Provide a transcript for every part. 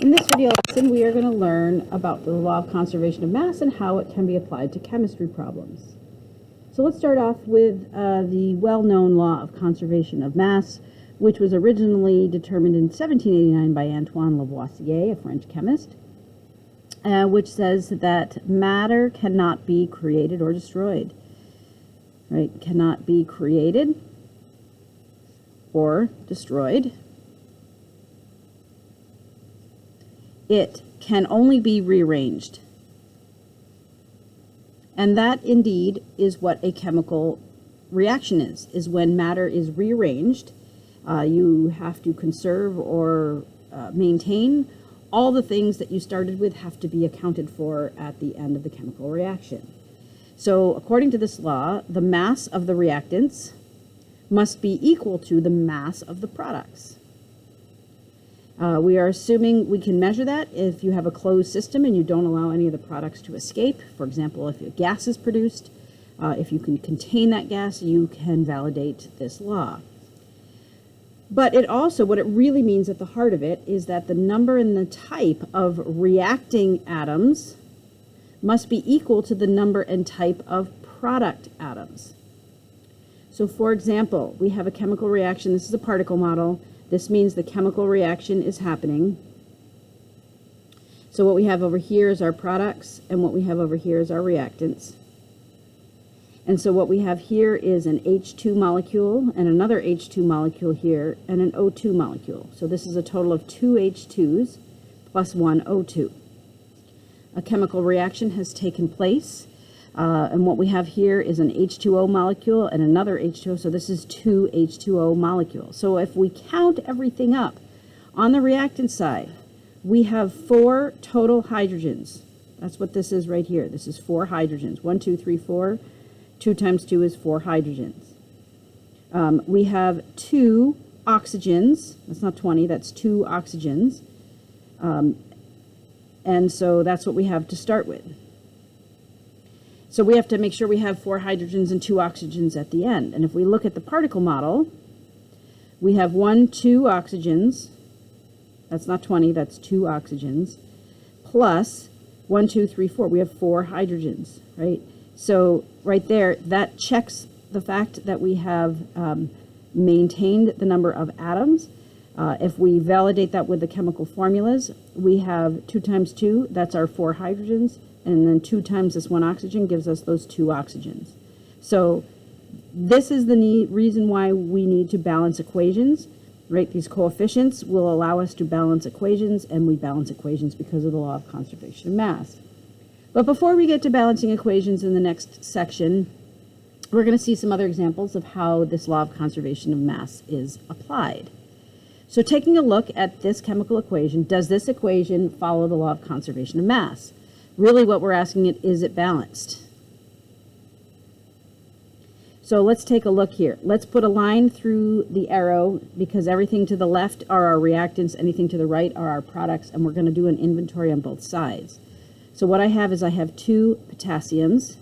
In this video lesson, we are going to learn about the law of conservation of mass and how it can be applied to chemistry problems. So let's start off with the well-known law of conservation of mass, which was originally determined in 1789 by Antoine Lavoisier, a French chemist, which says that matter cannot be created or destroyed. Right? Cannot be created or destroyed. It can only be rearranged. And that indeed is what a chemical reaction is when matter is rearranged. You have to conserve or maintain. All the things that you started with have to be accounted for at the end of the chemical reaction. So according to this law, the mass of the reactants must be equal to the mass of the products. We are assuming we can measure that if you have a closed system and you don't allow any of the products to escape. For example, if a gas is produced, if you can contain that gas, you can validate this law. But it also, what it really means at the heart of it is that the number and the type of reacting atoms must be equal to the number and type of product atoms. So for example, we have a chemical reaction. This is a particle model. This means the chemical reaction is happening. So what we have over here is our products, and what we have over here is our reactants. And so what we have here is an H2 molecule and another H2 molecule here and an O2 molecule. So this is a total of 2 H2s plus 1 O2. A chemical reaction has taken place. And what we have here is an H2O molecule and another H2O. So this is 2 H2O molecules. So if we count everything up, on the reactant side, we have 4 total hydrogens. That's what this is right here. This is 4 hydrogens. 1, 2, 3, 4. 2 times 2 is 4 hydrogens. We have 2 oxygens. That's not 20. That's 2 oxygens. And so that's what we have to start with. So we have to make sure we have 4 hydrogens and 2 oxygens at the end. And if we look at the particle model, we have 1, 2 oxygens. That's not 20, that's 2 oxygens. Plus 1, 2, 3, 4. We have 4 hydrogens, right? So right there, that checks the fact that we have maintained the number of atoms. If we validate that with the chemical formulas, we have 2 times 2, that's our 4 hydrogens. And then 2 times this 1 oxygen gives us those 2 oxygens. So this is the reason why we need to balance equations, right? These coefficients will allow us to balance equations, and we balance equations because of the law of conservation of mass. But before we get to balancing equations in the next section, we're going to see some other examples of how this law of conservation of mass is applied. So taking a look at this chemical equation, does this equation follow the law of conservation of mass? Really what we're asking is it balanced? So let's take a look here. Let's put a line through the arrow because everything to the left are our reactants, anything to the right are our products, and we're going to do an inventory on both sides. So what I have is I have 2 potassiums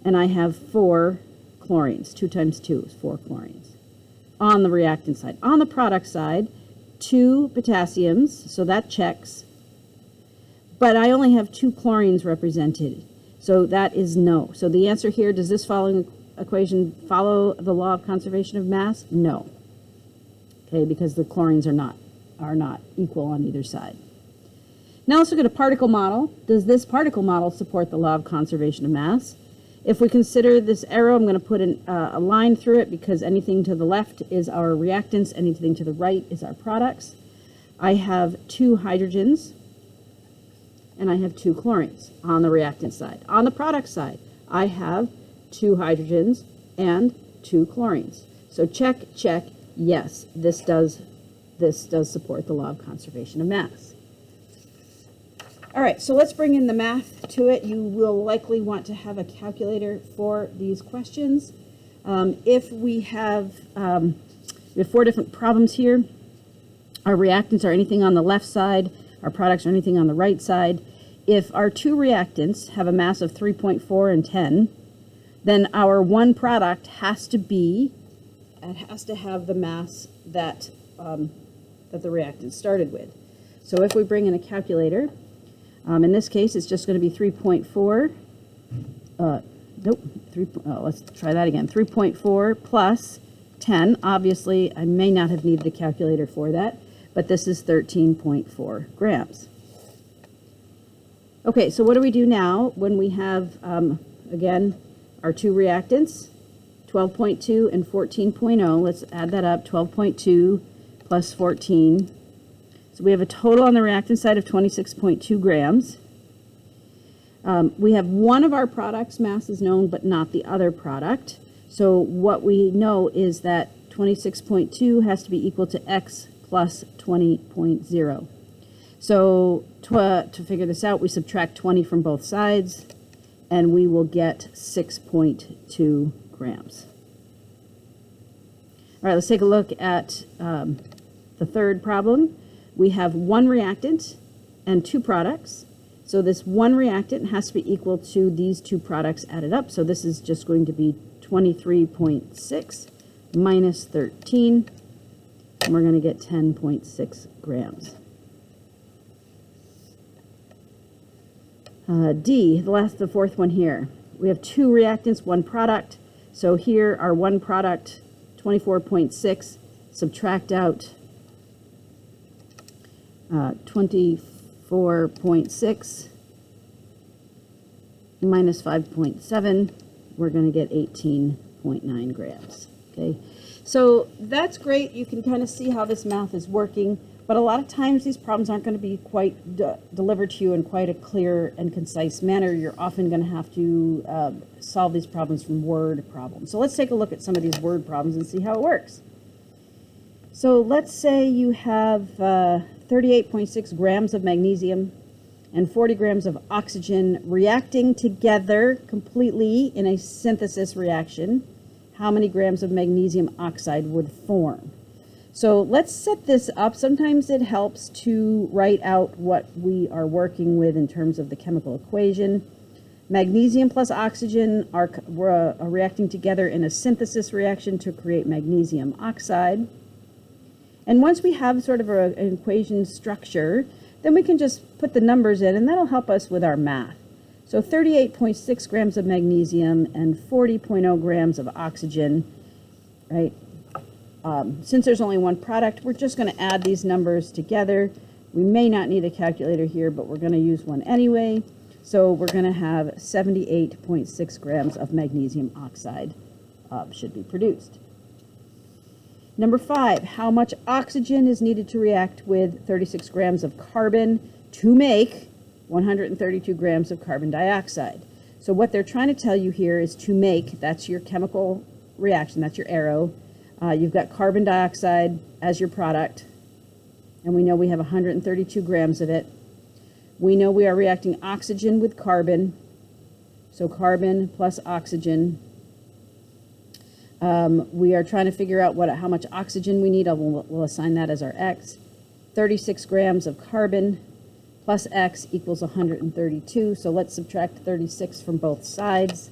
and I have 4 chlorines. 2 times 2 is 4 chlorines on the reactant side. On the product side, 2 potassiums, so that checks. But I only have 2 chlorines represented, so that is no. So the answer here, does this following equation follow the law of conservation of mass? No. Okay, because the chlorines are not equal on either side. Now let's look at a particle model. Does this particle model support the law of conservation of mass? If we consider this arrow, I'm going to put a line through it because anything to the left is our reactants, anything to the right is our products. I have 2 hydrogens. And I have 2 chlorines on the reactant side. On the product side, I have 2 hydrogens and 2 chlorines. So check, check, yes, this does support the law of conservation of mass. All right, so let's bring in the math to it. You will likely want to have a calculator for these questions. If we have 4 different problems here. Our reactants are anything on the left side. Our products are anything on the right side. If our 2 reactants have a mass of 3.4 and 10, then our one product has to have the mass that the reactant started with. So if we bring in a calculator, in this case, it's just going to be 3.4. Nope, let's try that again. 3.4 plus 10. Obviously, I may not have needed a calculator for that, but this is 13.4 grams. Okay, so what do we do now when we have, again, our two reactants, 12.2 and 14.0. Let's add that up, 12.2 plus 14. So we have a total on the reactant side of 26.2 grams. We have one of our products' mass is known, but not the other product. So what we know is that 26.2 has to be equal to X plus 20.0. So to figure this out, we subtract 20 from both sides, and we will get 6.2 grams. All right, let's take a look at the third problem. We have one reactant and two products. So this one reactant has to be equal to these two products added up. So this is just going to be 23.6 minus 13, and we're going to get 10.6 grams. D, the fourth one here. We have two reactants, one product. So here our one product, 24.6, subtract out 24.6 minus 5.7, we're going to get 18.9 grams. Okay, so that's great. You can kind of see how this math is working, but a lot of times these problems aren't going to be quite delivered to you in quite a clear and concise manner. You're often going to have to solve these problems from word problems. So let's take a look at some of these word problems and see how it works. So let's say you have 38.6 grams of magnesium and 40 grams of oxygen reacting together completely in a synthesis reaction. How many grams of magnesium oxide would form? So let's set this up. Sometimes it helps to write out what we are working with in terms of the chemical equation. Magnesium plus oxygen are reacting together in a synthesis reaction to create magnesium oxide. And once we have sort of an equation structure, then we can just put the numbers in, and that'll help us with our math. So 38.6 grams of magnesium and 40.0 grams of oxygen, right? Since there's only one product, we're just going to add these numbers together. We may not need a calculator here, but we're going to use one anyway. So we're going to have 78.6 grams of magnesium oxide should be produced. Number 5, how much oxygen is needed to react with 36 grams of carbon to make 132 grams of carbon dioxide? So what they're trying to tell you here is to make, that's your chemical reaction, that's your arrow. You've got carbon dioxide as your product, and we know we have 132 grams of it. We know we are reacting oxygen with carbon, so carbon plus oxygen. We are trying to figure out how much oxygen we need. We'll assign that as our X. 36 grams of carbon plus X equals 132. So let's subtract 36 from both sides.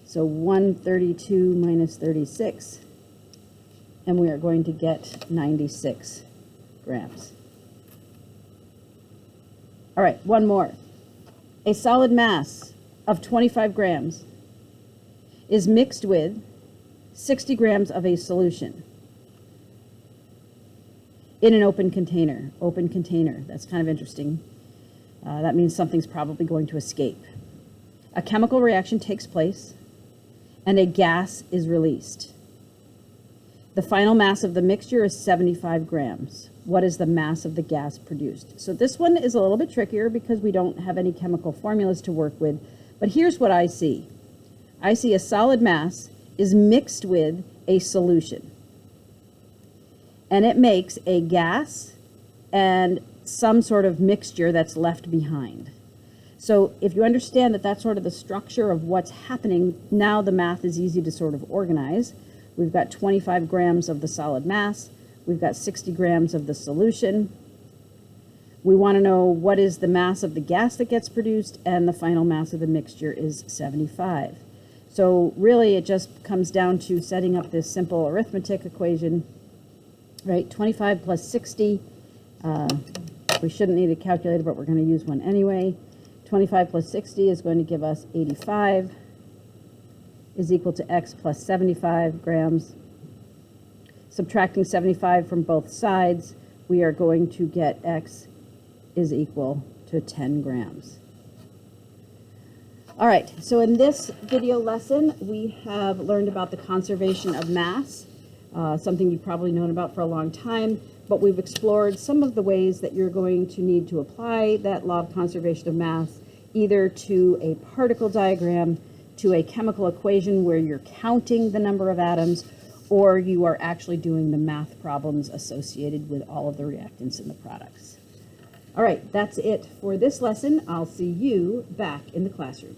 So 132 minus 36. And we are going to get 96 grams. All right, one more. A solid mass of 25 grams is mixed with 60 grams of a solution in an open container. Open container, that's kind of interesting. That means something's probably going to escape. A chemical reaction takes place and a gas is released. The final mass of the mixture is 75 grams. What is the mass of the gas produced? So this one is a little bit trickier because we don't have any chemical formulas to work with, but here's what I see. I see a solid mass is mixed with a solution, and it makes a gas and some sort of mixture that's left behind. So if you understand that that's sort of the structure of what's happening, now the math is easy to sort of organize. We've got 25 grams of the solid mass. We've got 60 grams of the solution. We want to know what is the mass of the gas that gets produced, and the final mass of the mixture is 75. So really it just comes down to setting up this simple arithmetic equation, right? 25 plus 60 We shouldn't need a calculator, but we're going to use one anyway. 25 plus 60 is going to give us 85, is equal to x plus 75 grams. Subtracting 75 from both sides, we are going to get x is equal to 10 grams. All right, so in this video lesson, we have learned about the conservation of mass, something you've probably known about for a long time, but we've explored some of the ways that you're going to need to apply that law of conservation of mass, either to a particle diagram, to a chemical equation where you're counting the number of atoms, or you are actually doing the math problems associated with all of the reactants in the products. All right, that's it for this lesson. I'll see you back in the classroom.